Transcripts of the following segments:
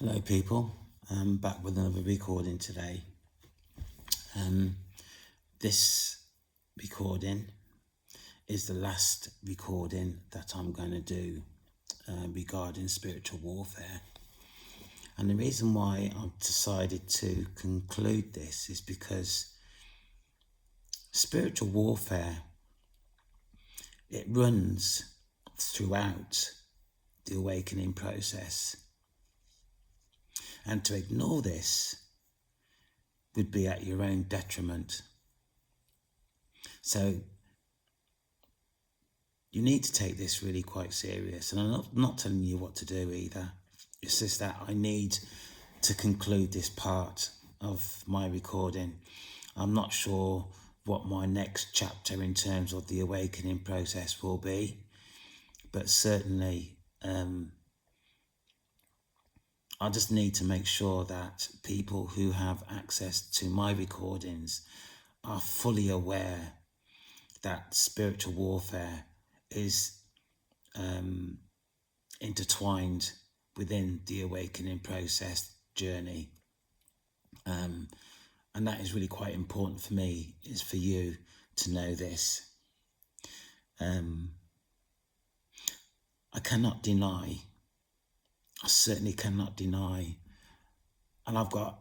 Hello people, I'm back with another recording today. This recording is the last recording that I'm going to do regarding spiritual warfare. And the reason why I've decided to conclude this is because spiritual warfare, it runs throughout the awakening process. And to ignore this would be at your own detriment. So you need to take this really quite serious. And I'm not telling you what to do either. It's just that I need to conclude this part of my recording. I'm not sure what my next chapter in terms of the awakening process will be, but certainly I just need to make sure that people who have access to my recordings are fully aware that spiritual warfare is intertwined within the awakening process journey. And that is really quite important for me, is for you to know this. I cannot deny, I certainly cannot deny, and I've got,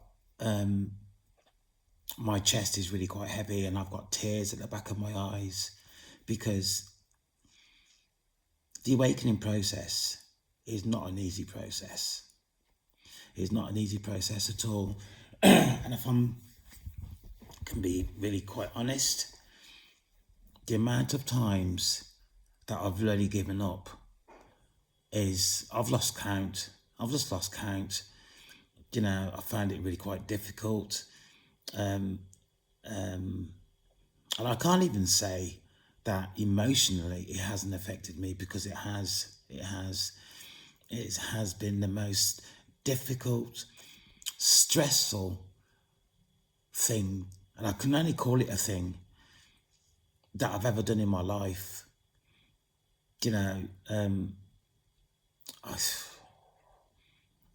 my chest is really quite heavy and I've got tears at the back of my eyes because the awakening process is not an easy process. It's not an easy process at all. And if can be really quite honest, the amount of times that I've really given up is, I've lost count. I've just lost count. You know, I found it really quite difficult. And I can't even say that emotionally it hasn't affected me, because it has. It has been the most difficult, stressful thing, and I can only call it a thing, that I've ever done in my life. You know,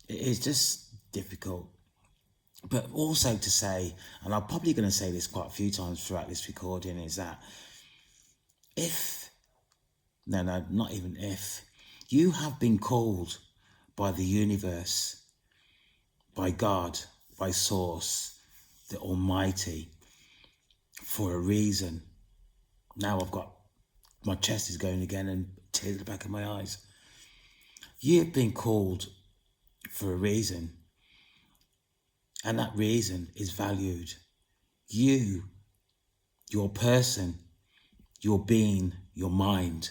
it is just difficult. But also to say, and I'm probably going to say this quite a few times throughout this recording, is that not even if, you have been called by the universe, by God, by Source, the Almighty, for a reason. Now my chest is going again and tears at the back of my eyes. You've been called for a reason, and that reason is valued. You, your person, your being, your mind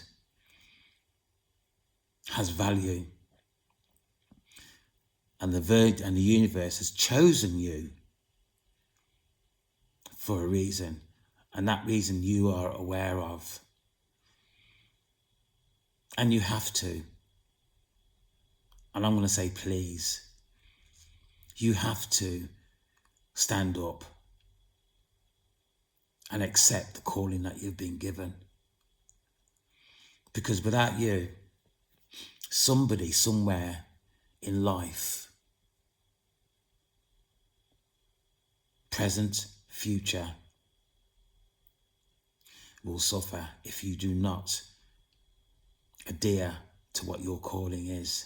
has value. And the universe has chosen you for a reason, and that reason you are aware of. And you have to, and I'm going to say please, you have to stand up and accept the calling that you've been given. Because without you, somebody somewhere in life, present, future, will suffer if you do not adhere to what your calling is.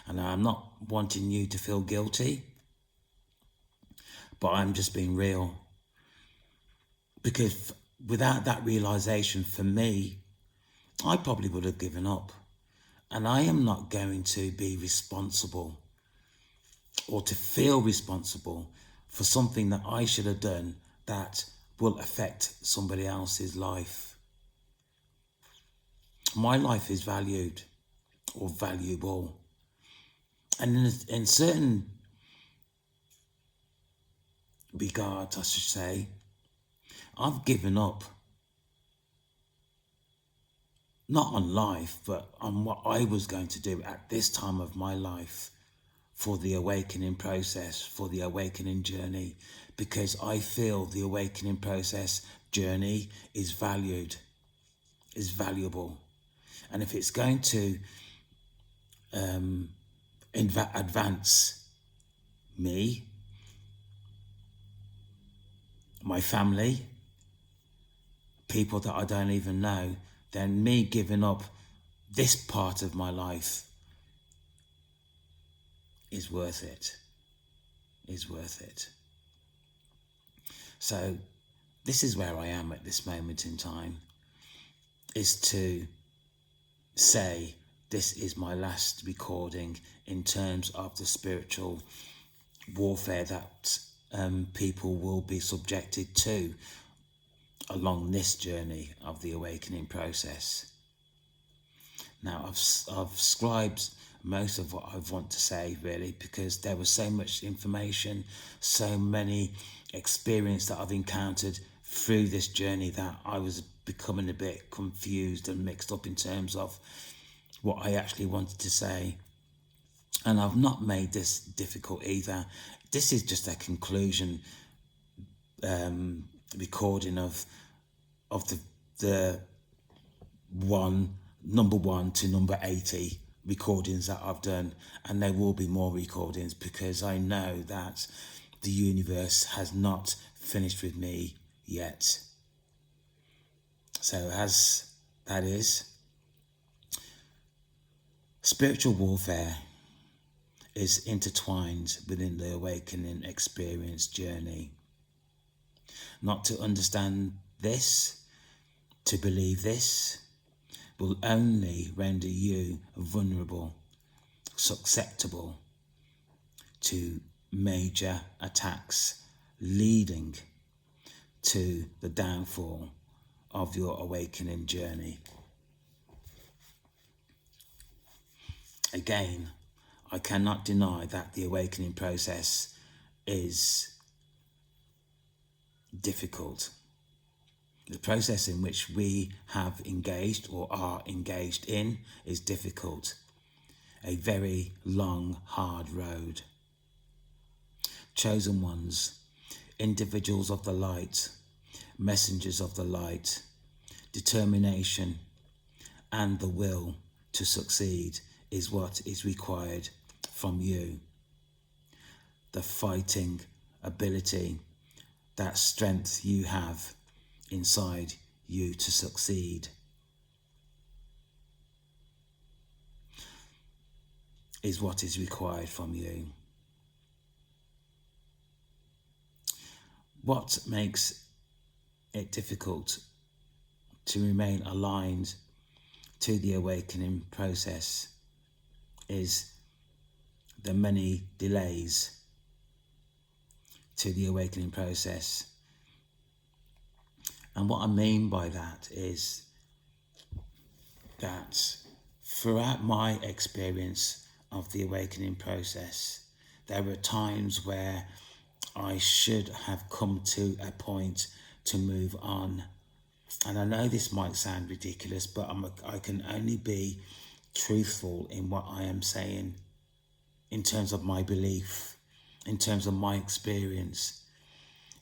And I'm not wanting you to feel guilty, but I'm just being real. Because without that realization, for me, I probably would have given up. And I am not going to be responsible or to feel responsible for something that I should have done that will affect somebody else's life. My life is valued, or valuable. And in certain regards, I should say, I've given up, not on life, but on what I was going to do at this time of my life for the awakening process, for the awakening journey, because I feel the awakening process journey is valued, is valuable. And if it's going to advance me, my family, people that I don't even know, then me giving up this part of my life is worth it. Is worth it. So this is where I am at this moment in time, is to say this is my last recording in terms of the spiritual warfare that people will be subjected to along this journey of the awakening process. Now, I've scribed most of what I want to say, really, because there was so much information, so many experiences that I've encountered through this journey that I was becoming a bit confused and mixed up in terms of what I actually wanted to say. And I've not made this difficult either. This is just a conclusion recording of the number 1 to number 80 recordings that I've done, and there will be more recordings because I know that the universe has not finished with me yet. So as that is, spiritual warfare is intertwined within the awakening experience journey. Not to understand this, to believe this, will only render you vulnerable, susceptible to major attacks, leading to the downfall of your awakening journey. Again, I cannot deny that the awakening process is difficult. The process in which we have engaged or are engaged in is difficult. A very long, hard road. Chosen ones, individuals of the light, messengers of the light, determination and the will to succeed is what is required from you. The fighting ability, that strength you have inside you to succeed is what is required from you. What makes it difficult to remain aligned to the awakening process is the many delays to the awakening process. And what I mean by that is that throughout my experience of the awakening process, there were times where I should have come to a point to move on. And I know this might sound ridiculous, but I can only be truthful in what I am saying in terms of my belief, in terms of my experience,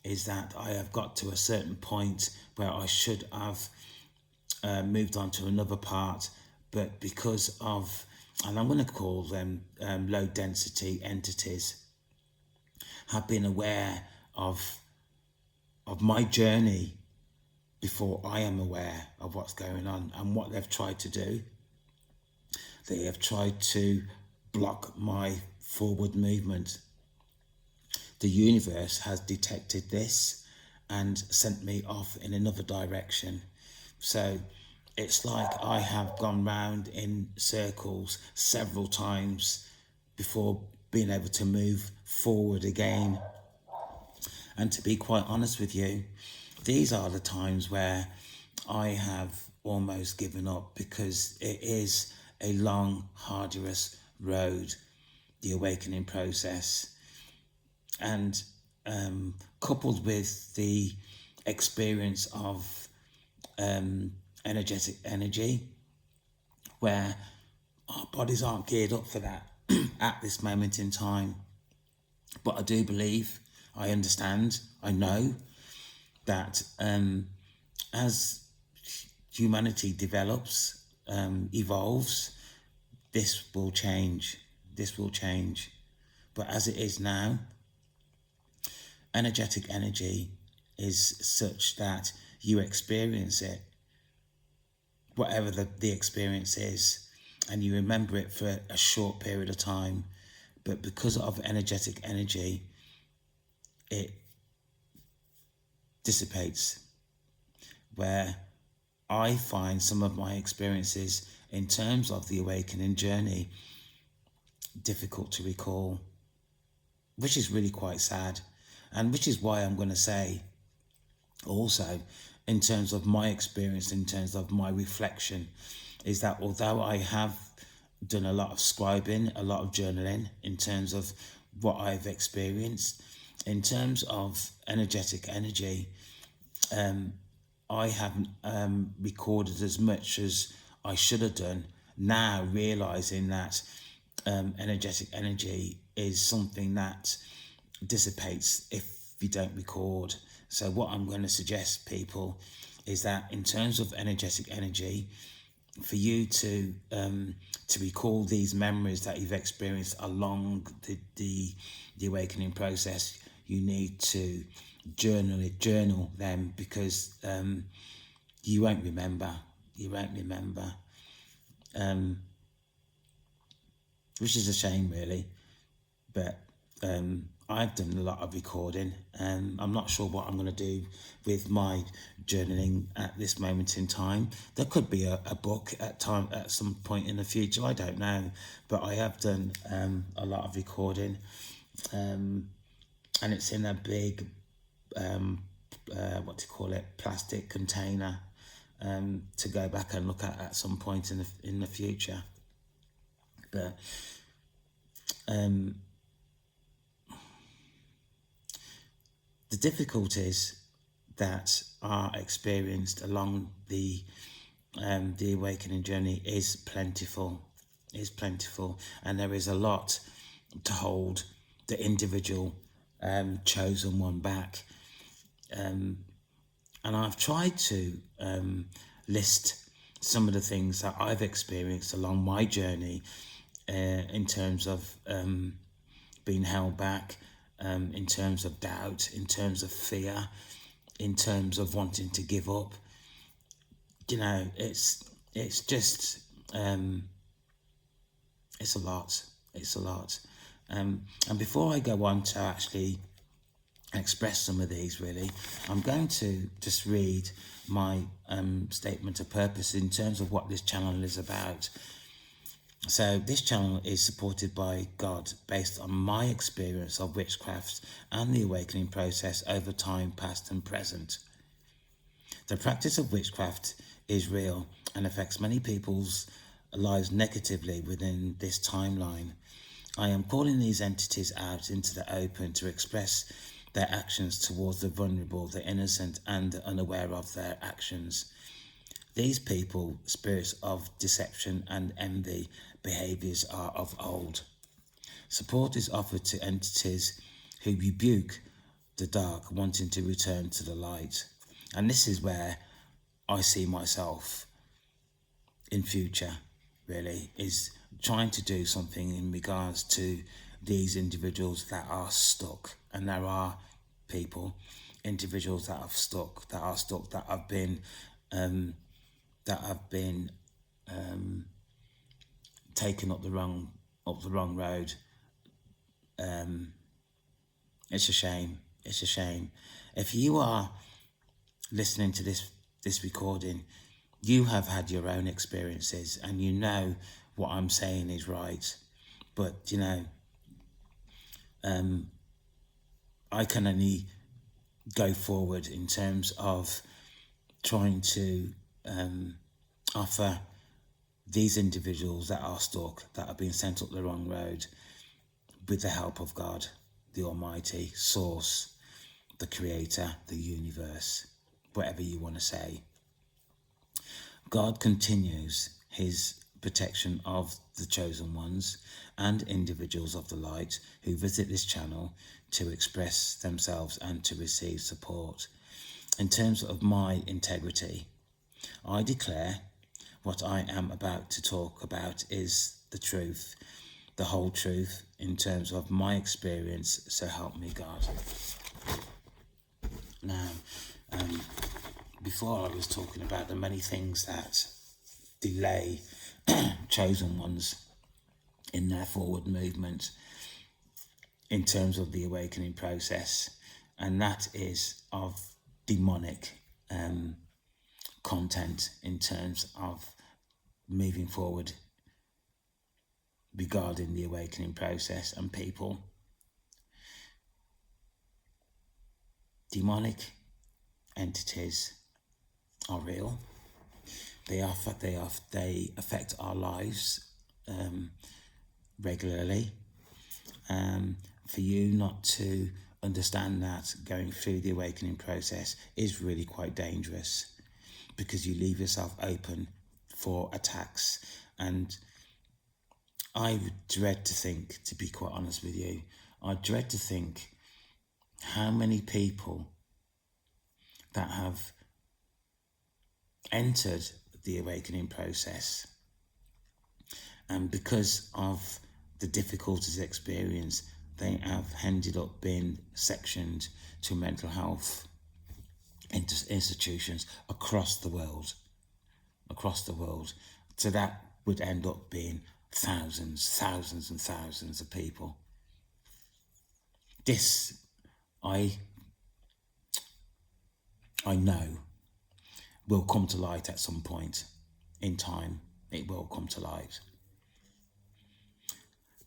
is that I have got to a certain point where I should have moved on to another part, but because of, and I'm going to call them low density entities, have been aware of my journey before I am aware of what's going on and what they've tried to do. They have tried to block my forward movement. The universe has detected this and sent me off in another direction. So it's like I have gone round in circles several times before being able to move forward again. And to be quite honest with you, these are the times where I have almost given up, because it is a long, arduous road, the awakening process. And coupled with the experience of energetic energy, where our bodies aren't geared up for that at this moment in time. But I do believe, I understand, I know that as humanity develops, evolves, this will change. this will change. But as it is now, energetic energy is such that you experience it, whatever the experience is, and you remember it for a short period of time. But because of energetic energy, it dissipates. Where I find some of my experiences in terms of the awakening journey difficult to recall, which is really quite sad. And which is why I'm going to say also, in terms of my experience, in terms of my reflection, is that although I have done a lot of scribing, a lot of journaling in terms of what I've experienced, in terms of energetic energy, I haven't recorded as much as I should have done, now realizing that energetic energy is something that dissipates if you don't record. So what I'm going to suggest people is that in terms of energetic energy, for you to recall these memories that you've experienced along the awakening process, you need to journal them, because you won't remember, which is a shame really. But I've done a lot of recording, and I'm not sure what I'm going to do with my journaling at this moment in time. There could be a book at some point in the future, I don't know, but I have done a lot of recording, and it's in a big plastic container, to go back and look at some point in the future. But the difficulties that are experienced along the awakening journey is plentiful, and there is a lot to hold the individual chosen one back. And I've tried to list some of the things that I've experienced along my journey, in terms of being held back, in terms of doubt, in terms of fear, in terms of wanting to give up. You know, it's just it's a lot. And before I go on to actually express some of these, really, I'm going to just read my statement of purpose in terms of what this channel is about. So this channel is supported by God based on my experience of witchcraft and the awakening process over time past and present. The practice of witchcraft is real and affects many people's lives negatively within this timeline. I am calling these entities out into the open to express their actions towards the vulnerable, the innocent and the unaware of their actions. These people, spirits of deception and envy, behaviours are of old. Support is offered to entities who rebuke the dark, wanting to return to the light. And this is where I see myself in future, really, is trying to do something in regards to these individuals that are stuck. And there are individuals that are stuck, that have been taken up the wrong road. It's a shame. If you are listening to this recording, you have had your own experiences, and you know what I'm saying is right. But you know, I can only go forward in terms of trying to offer these individuals that are stuck, that have been sent up the wrong road, with the help of God, the Almighty, Source, the Creator, the universe, whatever you want to say. God continues his protection of the chosen ones and individuals of the light who visit this channel to express themselves and to receive support. In terms of my integrity, I declare what I am about to talk about is the truth. the whole truth in terms of my experience, so help me God. Now, before I was talking about the many things that delay chosen ones in their forward movement in terms of the awakening process, and that is of demonic content in terms of moving forward regarding the awakening process and people. Demonic entities are real. They affect our lives regularly. For you not to understand that going through the awakening process is really quite dangerous, because you leave yourself open for attacks. And I would dread to think, to be quite honest with you, I dread to think how many people that have entered the awakening process, and because of the difficulties experienced, they have ended up being sectioned to mental health institutions across the world. So that would end up being thousands and thousands of people. This, I know, will come to light at some point in time. It will come to light.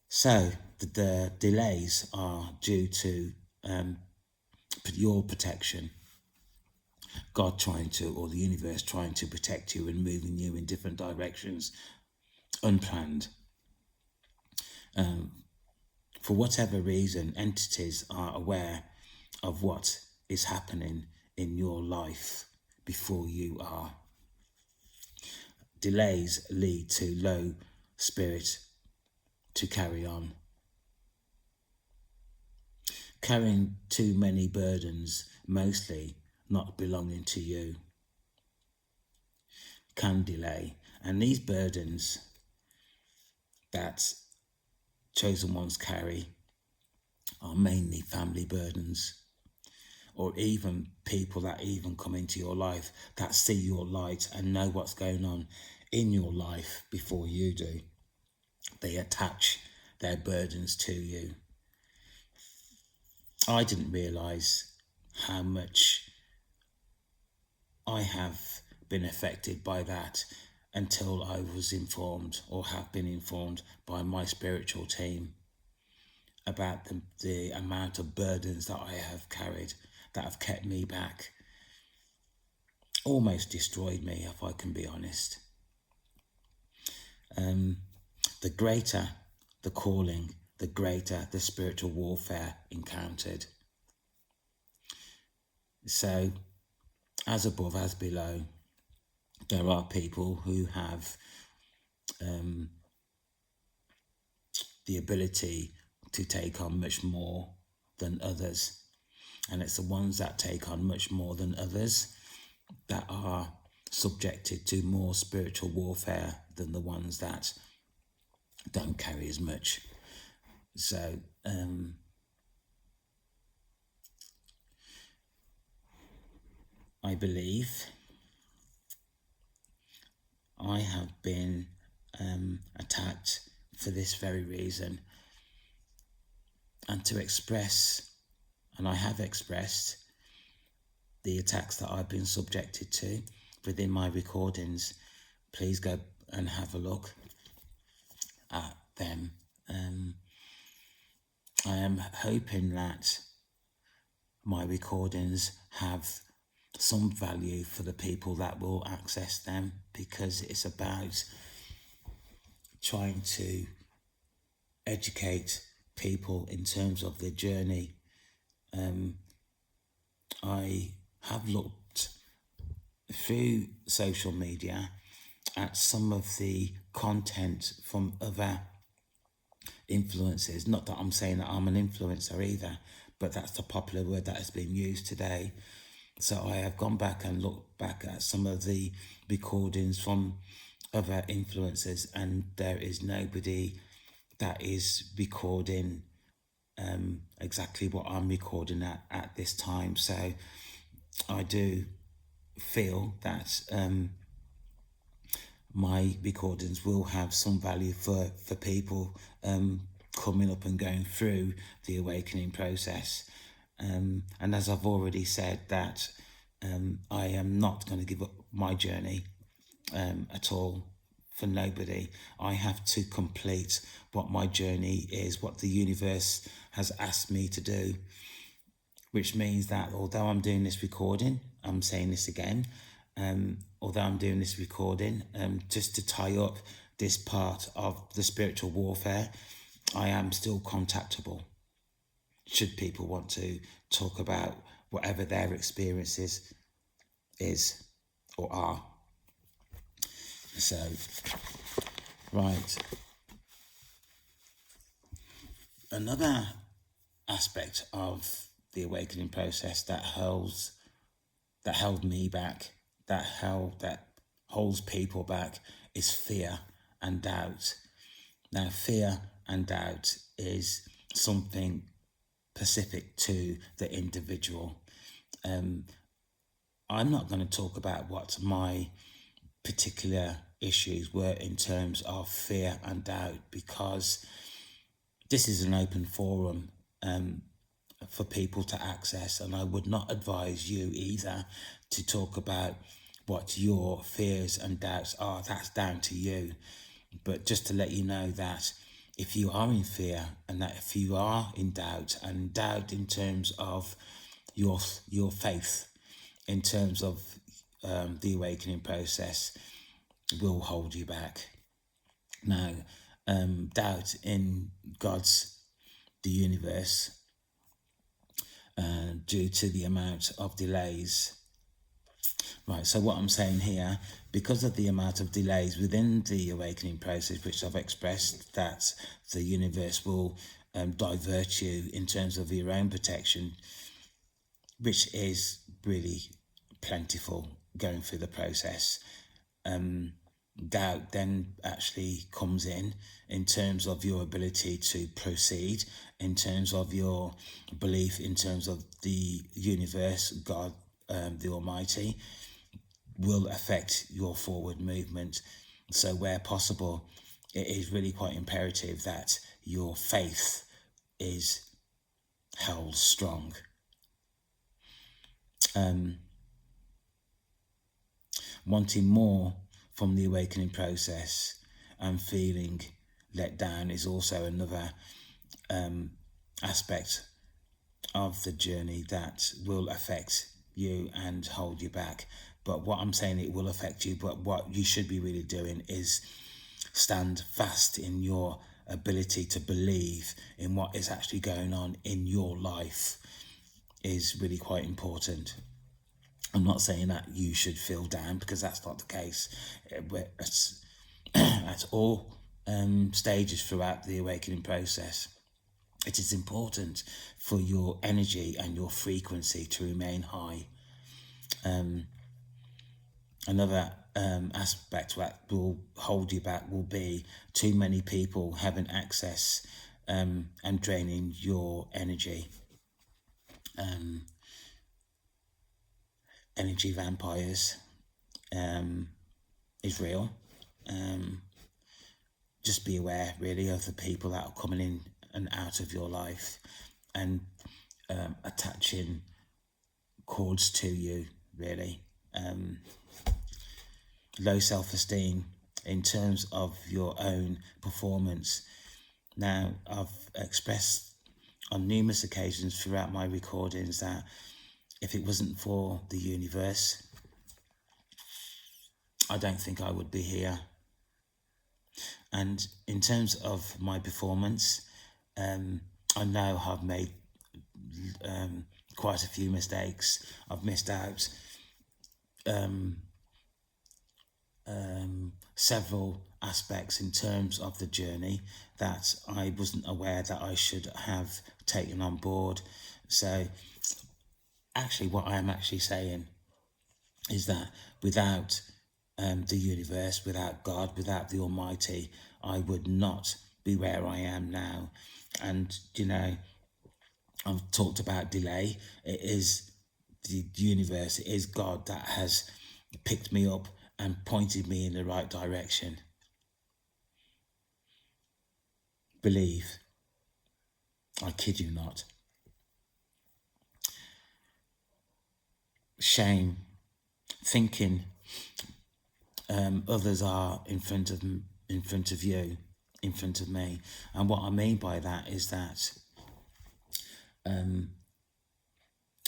So the delays are due to your protection, God trying to, or the universe trying to protect you and moving you in different directions, unplanned. For whatever reason, entities are aware of what is happening in your life before you are. Delays lead to low spirit to carry on. Carrying too many burdens, mostly not belonging to you, can delay. And these burdens that chosen ones carry are mainly family burdens, or even people that even come into your life that see your light and know what's going on in your life before you do. They attach their burdens to you. I didn't realise how much I have been affected by that until I was informed, or have been informed by my spiritual team, about the amount of burdens that I have carried that have kept me back, almost destroyed me, if I can be honest. The greater the calling, the greater the spiritual warfare encountered. So, as above, as below, there are people who have the ability to take on much more than others. And it's the ones that take on much more than others that are subjected to more spiritual warfare than the ones that don't carry as much. So, I believe I have been attacked for this very reason, and to express, and I have expressed, the attacks that I've been subjected to within my recordings. Please go and have a look at them. I am hoping that my recordings have some value for the people that will access them, because it's about trying to educate people in terms of their journey. I have looked through social media at some of the content from other influencers. Not that I'm saying that I'm an influencer either, but that's the popular word that has been used today. So I have gone back and looked back at some of the recordings from other influencers, and there is nobody that is recording exactly what I'm recording at this time. So I do feel that my recordings will have some value for people coming up and going through the awakening process. And as I've already said, that I am not going to give up my journey at all, for nobody. I have to complete what my journey is, what the universe has asked me to do, which means that although I'm doing this recording, I'm saying this again, although I'm doing this recording, just to tie up this part of the spiritual warfare, I am still contactable should people want to talk about whatever their experiences is or are. So, right. Another aspect of the awakening process that held me back, that holds people back, is fear and doubt. Now, fear and doubt is something specific to the individual. I'm not going to talk about what my particular issues were in terms of fear and doubt, because this is an open forum for people to access, and I would not advise you either to talk about what your fears and doubts are. That's down to you. But just to let you know that if you are in fear, and that if you are in doubt, and doubt in terms of your faith, in terms of the awakening process, will hold you back. Now, doubt in the universe, due to the amount of delays. Right, so what I'm saying here, because of the amount of delays within the awakening process, which I've expressed, that the universe will divert you in terms of your own protection, which is really plentiful going through the process. Doubt then actually comes in terms of your ability to proceed, in terms of your belief, in terms of the universe, God, the Almighty, will affect your forward movement. So where possible, it is really quite imperative that your faith is held strong. Wanting more from the awakening process and feeling let down is also another aspect of the journey that will affect you and hold you back. But what I'm saying, it will affect you, but what you should be really doing is stand fast in your ability to believe in what is actually going on in your life is really quite important. I'm not saying that you should feel down, because that's not the case. At all stages throughout the awakening process, it is important for your energy and your frequency to remain high. Another aspect that will hold you back will be too many people having access and draining your energy. Energy vampires is real. Just be aware, really, of the people that are coming in and out of your life and attaching cords to you, really. Low self-esteem in terms of your own performance. Now, I've expressed on numerous occasions throughout my recordings that if it wasn't for the universe, I don't think I would be here. And in terms of my performance, I know I've made quite a few mistakes. I've missed out several aspects in terms of the journey that I wasn't aware that I should have taken on board. So actually what I am actually saying is that without the universe, without God, without the Almighty, I would not be where I am now. And, you know, I've talked about delay. It is the universe, it is God that has picked me up and pointed me in the right direction. Believe. I kid you not. Shame. Thinking others are in front of you, in front of me. And what I mean by that is that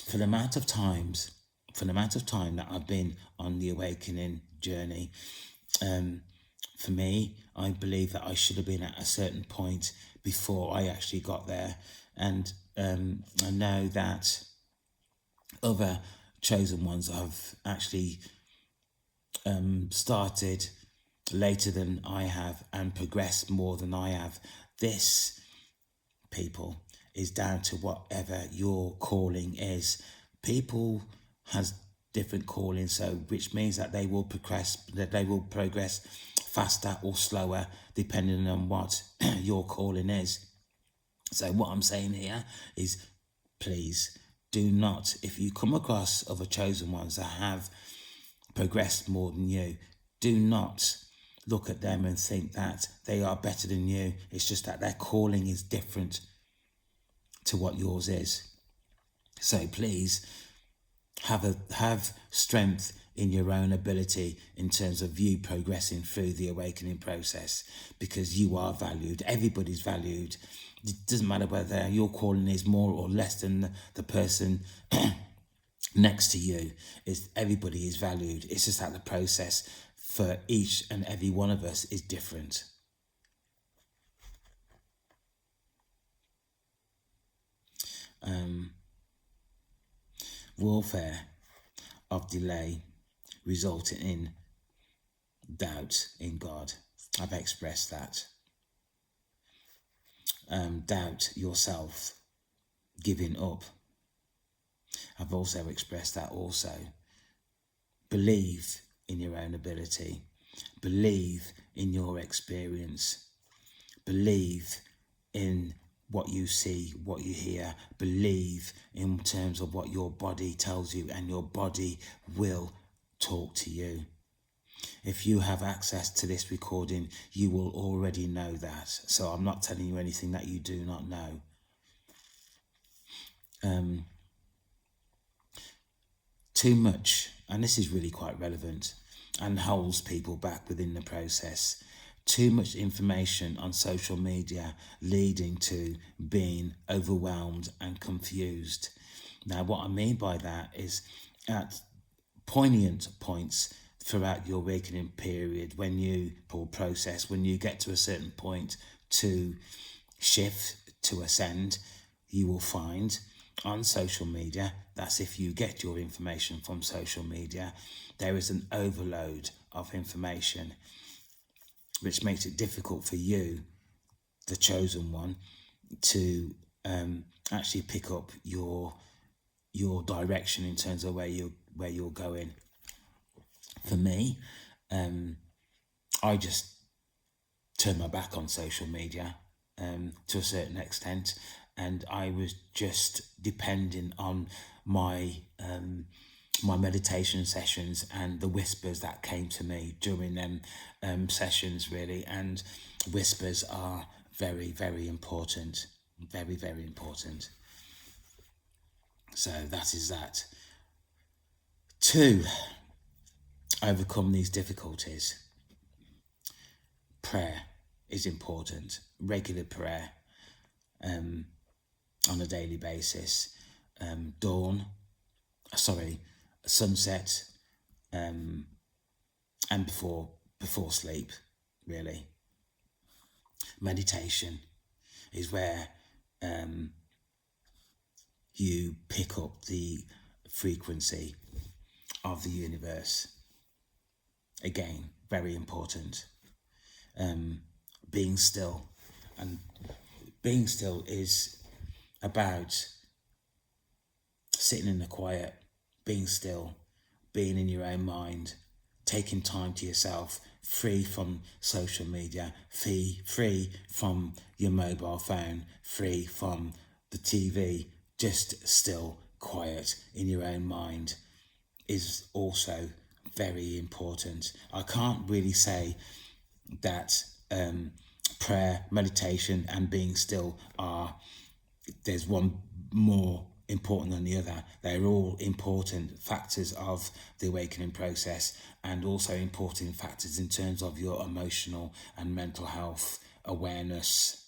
for the amount of time that I've been on the awakening journey, for me, I believe that I should have been at a certain point before I actually got there. And I know that other chosen ones have actually started later than I have and progressed more than I have. This, people, is down to whatever your calling is. People has different callings, so which means that they will progress faster or slower depending on what your calling is. So what I'm saying here is, please do not, if you come across other chosen ones that have progressed more than you, do not look at them and think that they are better than you. It's just that their calling is different to what yours is. So please have strength in your own ability in terms of you progressing through the awakening process, because you are valued. Everybody's valued. It doesn't matter whether your calling is more or less than the person next to you. Everybody is valued. It's just that the process for each and every one of us is different. Warfare of delay resulting in doubt in God. I've expressed that. Doubt yourself, giving up. I've also expressed that also. Believe in your own ability. Believe in your experience. Believe in what you see, what you hear. Believe in terms of what your body tells you, and your body will talk to you. If you have access to this recording, you will already know that. So I'm not telling you anything that you do not know. Too much, and this is really quite relevant and holds people back within the process. Too much information on social media leading to being overwhelmed and confused. Now, what I mean by that is at poignant points throughout your awakening period, when you process, when you get to a certain point to shift, to ascend, you will find on social media, that's if you get your information from social media, there is an overload of information, which makes it difficult for you, the chosen one, to actually pick up your direction in terms of where you're going. For me, I just turned my back on social media to a certain extent, and I was just depending on my my meditation sessions and the whispers that came to me during them sessions, really. And whispers are very, very important. Very, very important. So that is that. To overcome these difficulties, prayer is important. Regular prayer on a daily basis. Sunset, and before sleep, really. Meditation is where you pick up the frequency of the universe. Again, very important. Being still, and being still is about sitting in the quiet, being still, being in your own mind, taking time to yourself, free from social media, free from your mobile phone, free from the TV, just still quiet in your own mind is also very important. I can't really say that prayer, meditation and being still there's one more important than the other. They're all important factors of the awakening process, and also important factors in terms of your emotional and mental health awareness.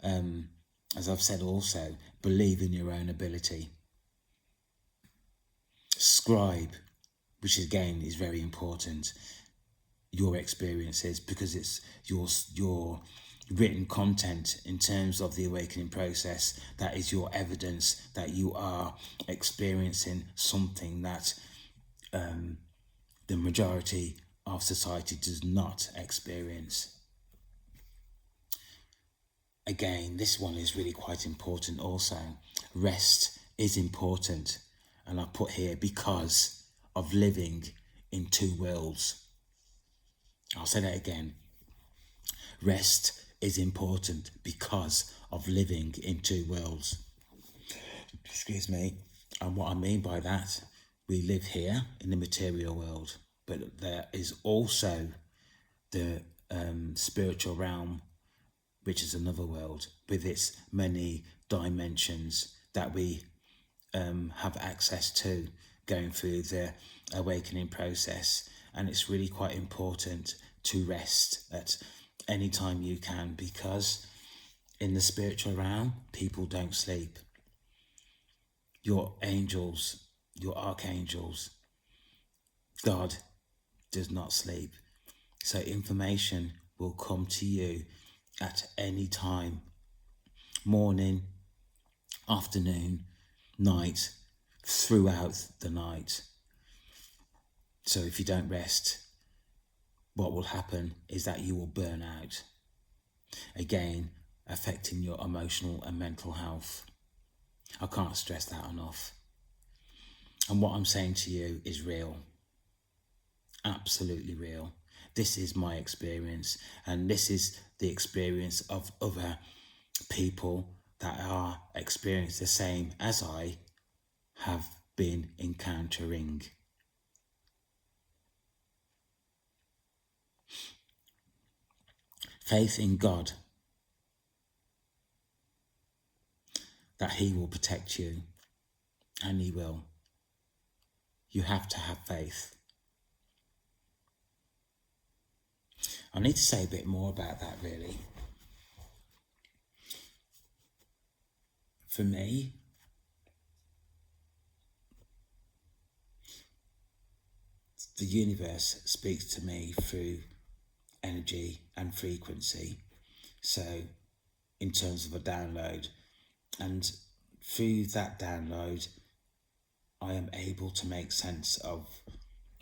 As I've said also, believe in your own ability. Scribe, which again is very important, your experiences, because it's your written content in terms of the awakening process that is your evidence that you are experiencing something that the majority of society does not experience. Again, this one is really quite important also. Rest is important, and I put here because of living in two worlds. I'll say that again. Rest is important because of living in two worlds. Excuse me. And what I mean by that, we live here in the material world, but there is also the spiritual realm, which is another world with its many dimensions that we have access to going through the awakening process. And it's really quite important to rest at any time you can, because in the spiritual realm, people don't sleep. Your angels, your archangels, God does not sleep. So information will come to you at any time, morning, afternoon, night, throughout the night. So if you don't rest, what will happen is that you will burn out. Again, affecting your emotional and mental health. I can't stress that enough. And what I'm saying to you is real. Absolutely real. This is my experience, and this is the experience of other people that are experiencing the same as I have been encountering. Faith in God, that He will protect you, and He will. You have to have faith. I need to say a bit more about that, really. For me, the universe speaks to me through energy and frequency. So in terms of a download, and through that download, I am able to make sense of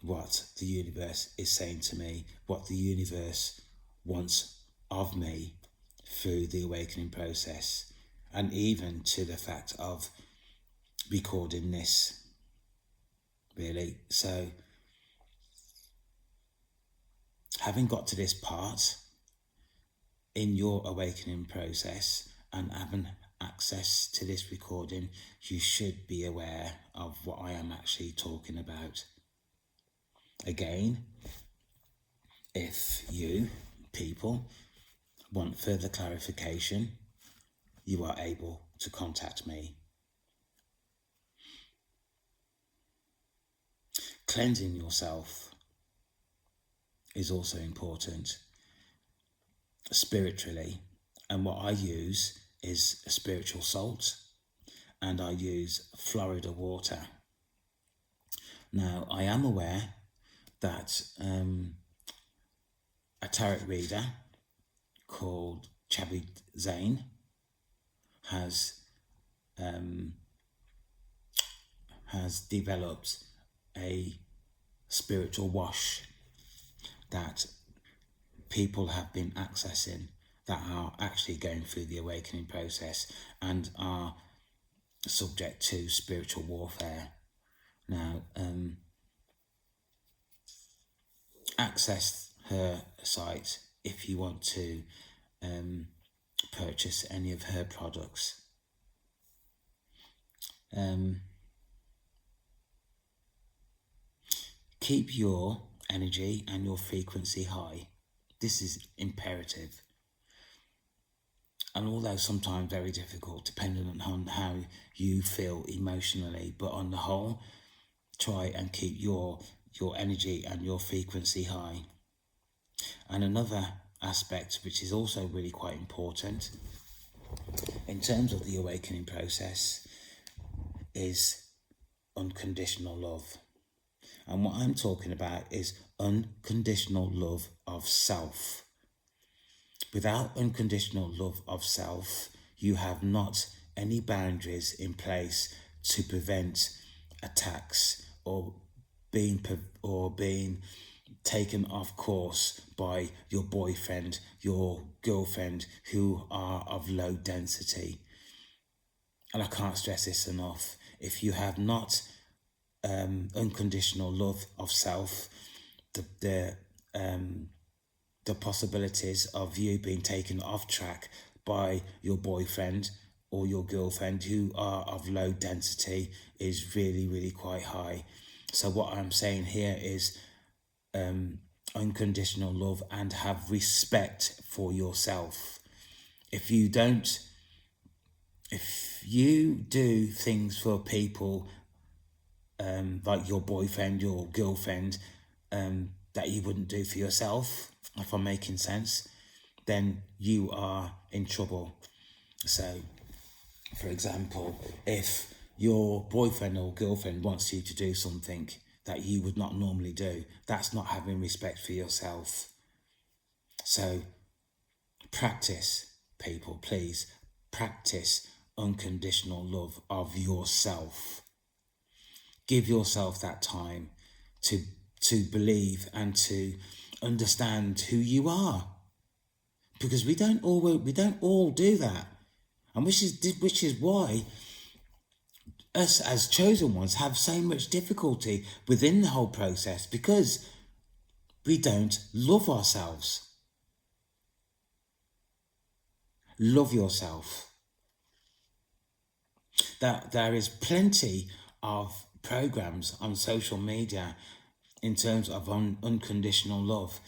what the universe is saying to me, what the universe wants of me through the awakening process, and even to the fact of recording this, really. So having got to this part in your awakening process and having access to this recording, you should be aware of what I am actually talking about. Again, if you people want further clarification, you are able to contact me. Cleansing yourself is also important spiritually, and what I use is a spiritual salt, and I use Florida water. Now, I am aware that a tarot reader called Chabi Zane has developed a spiritual wash that people have been accessing that are actually going through the awakening process and are subject to spiritual warfare. Now, access her site if you want to purchase any of her products. Keep your energy and your frequency high. This is imperative. And although sometimes very difficult, depending on how you feel emotionally, but on the whole, try and keep your energy and your frequency high. And another aspect, which is also really quite important in terms of the awakening process, is unconditional love. And what I'm talking about is unconditional love of self. Without unconditional love of self, you have not any boundaries in place to prevent attacks or being taken off course by your boyfriend, your girlfriend, who are of low density. And I can't stress this enough. If you have not unconditional love of self, the possibilities of you being taken off track by your boyfriend or your girlfriend who are of low density is really, really quite high. So what I'm saying here is unconditional love and have respect for yourself. If you do things for people like your boyfriend, your girlfriend, that you wouldn't do for yourself, if I'm making sense, then you are in trouble. So, for example, if your boyfriend or girlfriend wants you to do something that you would not normally do, that's not having respect for yourself. So, practice, people, please, practice unconditional love of yourself. Give yourself that time to believe and to understand who you are, because we don't all do that, and which is why us as chosen ones have so much difficulty within the whole process, because we don't love ourselves. Love yourself. That there is plenty of programs on social media in terms of unconditional love.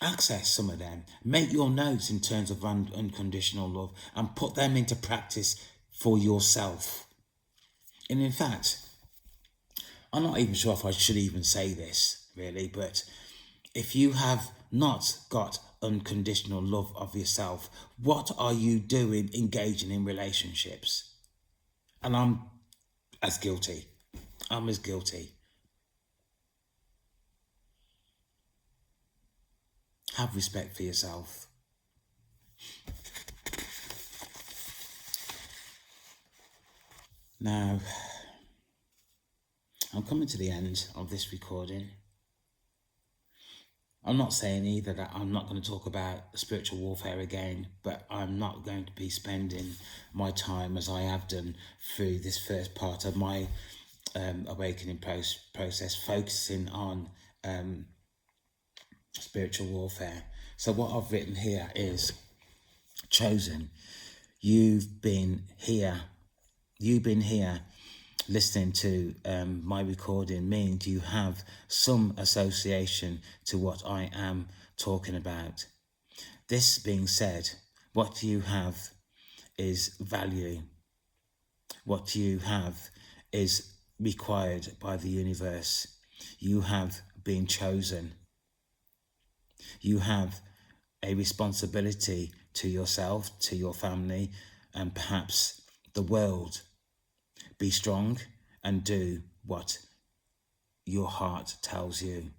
Access some of them. Make your notes in terms of unconditional love and put them into practice for yourself. And in fact, I'm not even sure if I should even say this, really, but if you have not got unconditional love of yourself, what are you doing engaging in relationships? And I'm as guilty. Have respect for yourself. Now, I'm coming to the end of this recording. I'm not saying either that I'm not going to talk about spiritual warfare again, but I'm not going to be spending my time, as I have done through this first part of my awakening process, focusing on spiritual warfare. So what I've written here is, chosen, you've been here listening to my recording means you have some association to what I am talking about. This being said, what you have is value. What you have is required by the universe. You have been chosen. You have a responsibility to yourself, to your family, and perhaps the world. Be strong and do what your heart tells you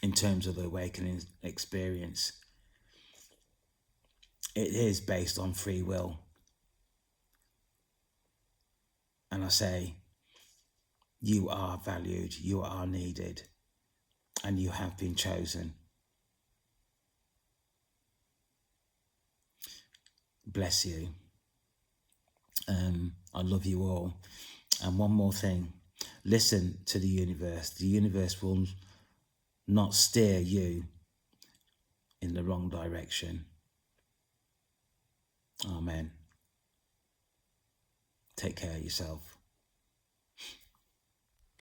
in terms of the awakening experience. It is based on free will. And I say, you are valued, you are needed, and you have been chosen. Bless you. I love you all. And one more thing. Listen to the universe. The universe will not steer you in the wrong direction. Amen. Take care of yourself.